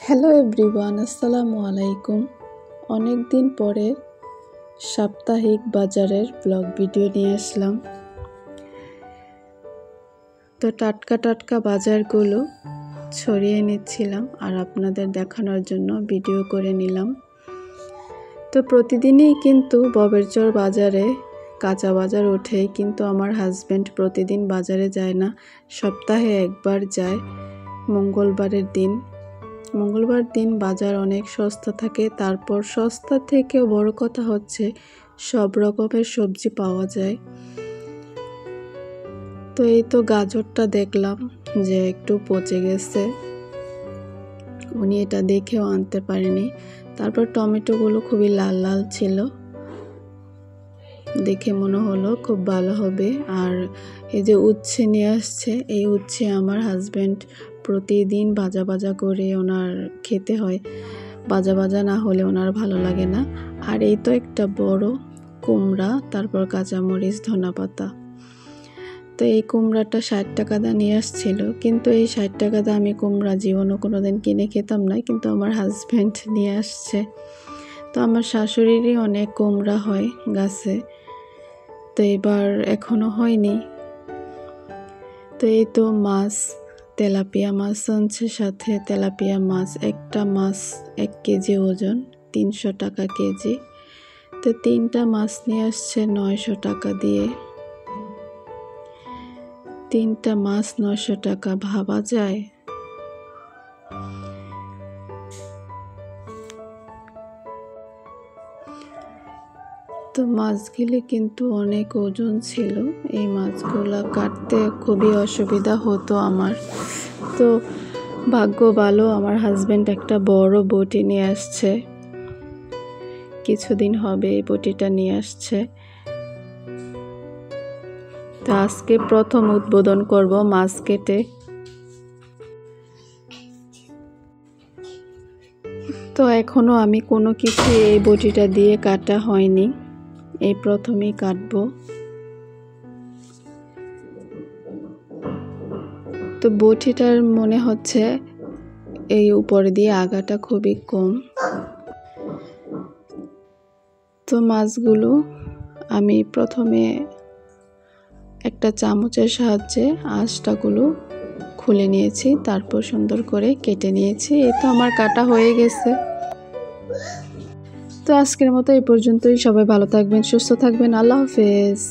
Hello everyone, আসসালামু আলাইকুম। অনেক দিন পরে সাপ্তাহিক বাজারের ব্লগ ভিডিও নিয়ে আসলাম। তো টাটকা টাটকা বাজারগুলো ছড়িয়ে নিচ্ছিলাম আর আপনাদের দেখানোর জন্য ভিডিও করে নিলাম। তো প্রতিদিনই কিন্তু ববেরচর বাজারে কাঁচা বাজার ওঠে, কিন্তু আমার হাজব্যান্ড প্রতিদিন বাজারে যায় না, সপ্তাহে একবার যায় মঙ্গলবার দিন বাজার অনেক সস্তা থাকে। তারপর সস্তা থেকেও বড় কথা হচ্ছে সব রকমের সবজি পাওয়া যায়। তো এই তো গাজরটা দেখলাম যে একটু পচে গেছে, উনি এটা দেখেও আনতে পারেনি। তারপর টমেটোগুলো খুবই লাল লাল ছিল, দেখে মনে হলো খুব ভালো হবে। আর এই যে উচ্ছে নিয়ে আসছে, এই উচ্ছে আমার হাজব্যান্ড প্রতিদিন ভাজা করে ওনার খেতে হয়, ভাজা না হলে ওনার ভালো লাগে না। আর এই তো একটা বড় কুমড়া, তারপর কাঁচামরিচ, ধনেপাতা। তো এই কুমড়াটা 60 টাকা দা নিয়ে আসছিল, কিন্তু এই 60 টাকা দা আমি কুমড়া জীবনও কোনোদিন কিনে খেতাম না, কিন্তু আমার হাজব্যান্ড নিয়ে আসছে। তো আমার শাশুড়িরই অনেক কুমড়া হয় গাছে, তো এবার এখনো হয়নি। তো এই তো মাছ, তেলাপিয়া মাছ আনছে, সাথে তেলাপিয়া মাছ, একটা মাছ 1 কেজি ওজন, 300 টাকা কেজি। তো 3টা মাছ নিয়ে আসছে 900 টাকা দিয়ে। 3টা মাছ 900 টাকা, ভাবা যায়? তো মাছগুলি কিন্তু অনেক ওজন ছিল, এই মাছগুলো কাটতে খুবই অসুবিধা হতো আমার। তো ভাগ্য ভালো, আমার হাজব্যান্ড একটা বড় বটি নিয়ে আসছে, কিছুদিন হবে এই বটিটা নিয়ে আসছে। তো আজকে প্রথম উদ্বোধন করব মাছ কেটে। তো এখনো আমি কোনো কিছু এই বটিটা দিয়ে কাটা হয়নি, এই প্রথমেই কাটবো। তো বটিটার মনে হচ্ছে এই উপরে দিয়ে আগাটা খুবই কম। তো মাছগুলো আমি প্রথমে একটা চামচের সাহায্যে আঁশটাগুলো খুলে নিয়েছি, তারপর সুন্দর করে কেটে নিয়েছি। এই তো আমার কাটা হয়ে গেছে। তো আজকের মতো এই পর্যন্তই। সবাই ভালো থাকবেন, সুস্থ থাকবেন। আল্লাহ হাফেজ।